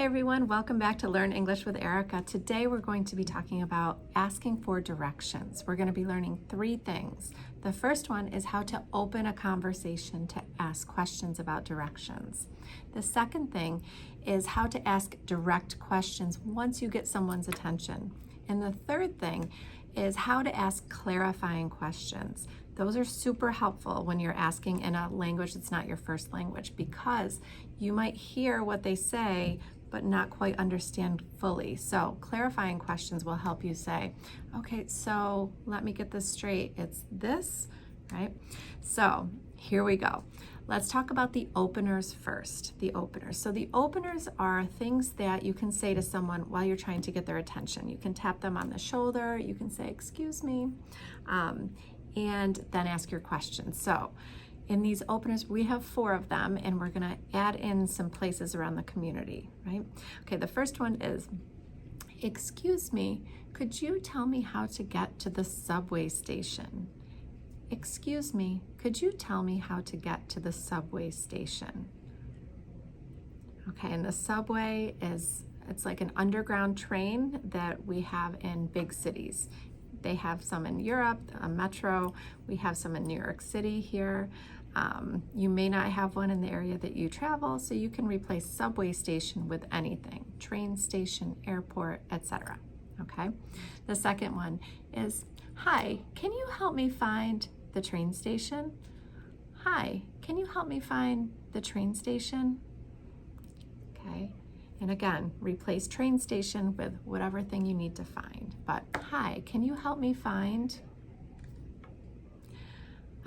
Hi everyone, welcome back to Learn English with Erica. Today we're going to be talking about asking for directions. We're going to be learning 3 things. The first one is how to open a conversation to ask questions about directions. The second thing is how to ask direct questions once you get someone's attention. And the third thing is how to ask clarifying questions. Those are super helpful when you're asking in a language that's not your first language, because you might hear what they say but not quite understand fully. So clarifying questions will help you say, okay, so let me get this straight. It's this, right? So here we go. Let's talk about the openers first, the openers. So the openers are things that you can say to someone while you're trying to get their attention. You can tap them on the shoulder, you can say, excuse me, and then ask your question. So in these openers, we have 4 of them, and we're gonna add in some places around the community, right? Okay, the first one is, excuse me, could you tell me how to get to the subway station? Excuse me, could you tell me how to get to the subway station? Okay, and the subway it's like an underground train that we have in big cities. They have some in Europe, a metro. We have some in New York City here. You may not have one in the area that you travel, so you can replace subway station with anything, train station, airport, etc. Okay. The second one is, hi, can you help me find the train station? Hi, can you help me find the train station? Okay. And again, replace train station with whatever thing you need to find. But hi, can you help me find?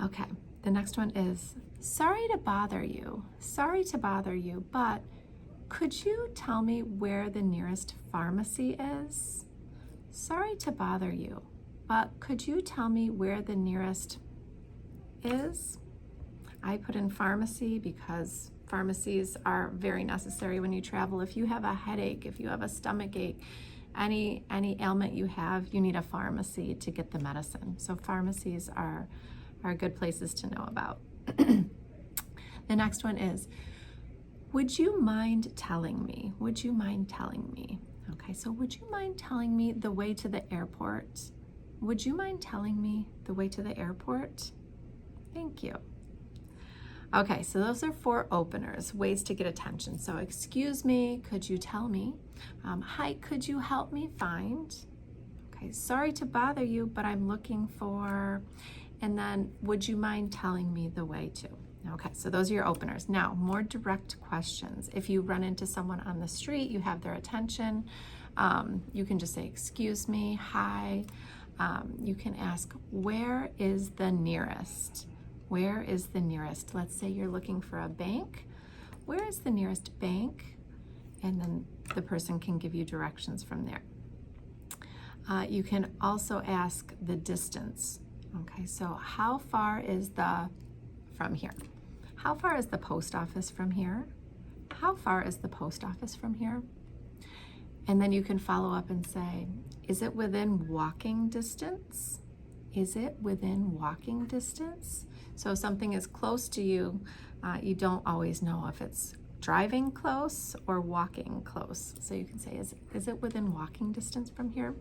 Okay, the next one is, sorry to bother you. Sorry to bother you, but could you tell me where the nearest pharmacy is? Sorry to bother you, but could you tell me where the nearest is? I put in pharmacy because pharmacies are very necessary when you travel. If you have a headache, if you have a stomach ache, any ailment you have, you need a pharmacy to get the medicine. So pharmacies are good places to know about. The next one is, would you mind telling me? Would you mind telling me? Okay, so would you mind telling me the way to the airport? Would you mind telling me the way to the airport? Thank you. Okay, so those are 4 openers, ways to get attention. So excuse me, could you tell me? Hi, could you help me find? Okay, sorry to bother you, but I'm looking for, and then would you mind telling me the way to? Okay, so those are your openers. Now, more direct questions. If you run into someone on the street, you have their attention, you can just say, excuse me, hi. You can ask, where is the nearest? Where is the nearest? Let's say you're looking for a bank. Where is the nearest bank? And then the person can give you directions from there. You can also ask the distance. Okay, so how far is from here? How far is the post office from here? How far is the post office from here? And then you can follow up and say, is it within walking distance? Is it within walking distance? So if something is close to you, you don't always know if it's driving close or walking close. So you can say, is it within walking distance from here?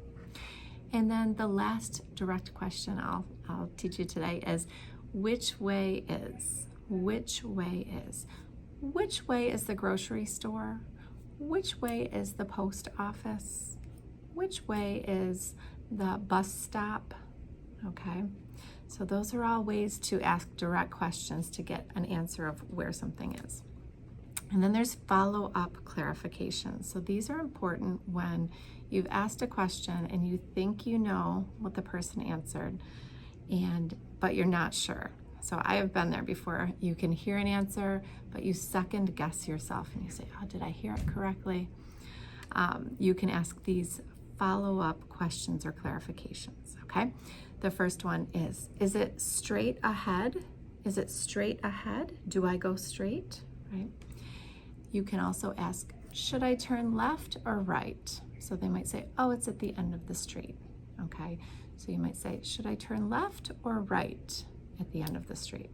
And then the last direct question I'll teach you today is, which way is? Which way is? Which way is the grocery store? Which way is the post office? Which way is the bus stop? Okay, so those are all ways to ask direct questions to get an answer of where something is. And then there's follow-up clarifications. So these are important when you've asked a question and you think you know what the person answered, but you're not sure. So I have been there before. You can hear an answer, but you second guess yourself and you say, oh, did I hear it correctly? You can ask these follow-up questions or clarifications, okay? The first one is it straight ahead? Is it straight ahead? Do I go straight, right? You can also ask, should I turn left or right? So they might say, oh, it's at the end of the street, okay? So you might say, should I turn left or right at the end of the street?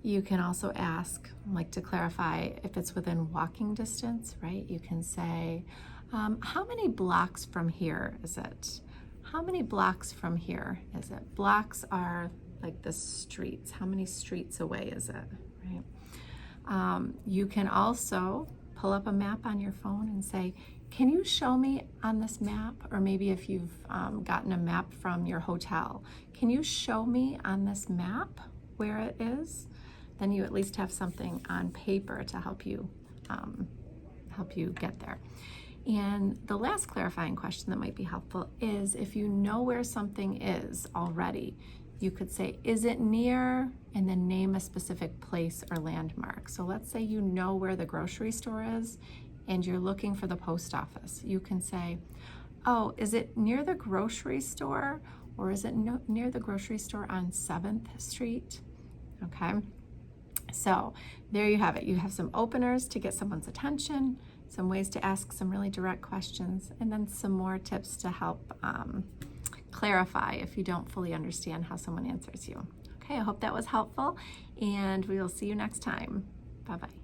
You can also ask, like to clarify if it's within walking distance, right? You can say, how many blocks from here is it? How many blocks from here is it? Blocks are like the streets. How many streets away is it, right? You can also pull up a map on your phone and say, can you show me on this map? Or maybe if you've gotten a map from your hotel, can you show me on this map where it is? Then you at least have something on paper to help you get there. And the last clarifying question that might be helpful is if you know where something is already, you could say, is it near, and then name a specific place or landmark. So let's say you know where the grocery store is and you're looking for the post office. You can say, oh, is it near the grocery store, or is it near the grocery store on 7th Street? Okay. So there you have it. You have some openers to get someone's attention, some ways to ask some really direct questions, and then some more tips to help clarify if you don't fully understand how someone answers you. Okay, I hope that was helpful, and we will see you next time. Bye-bye.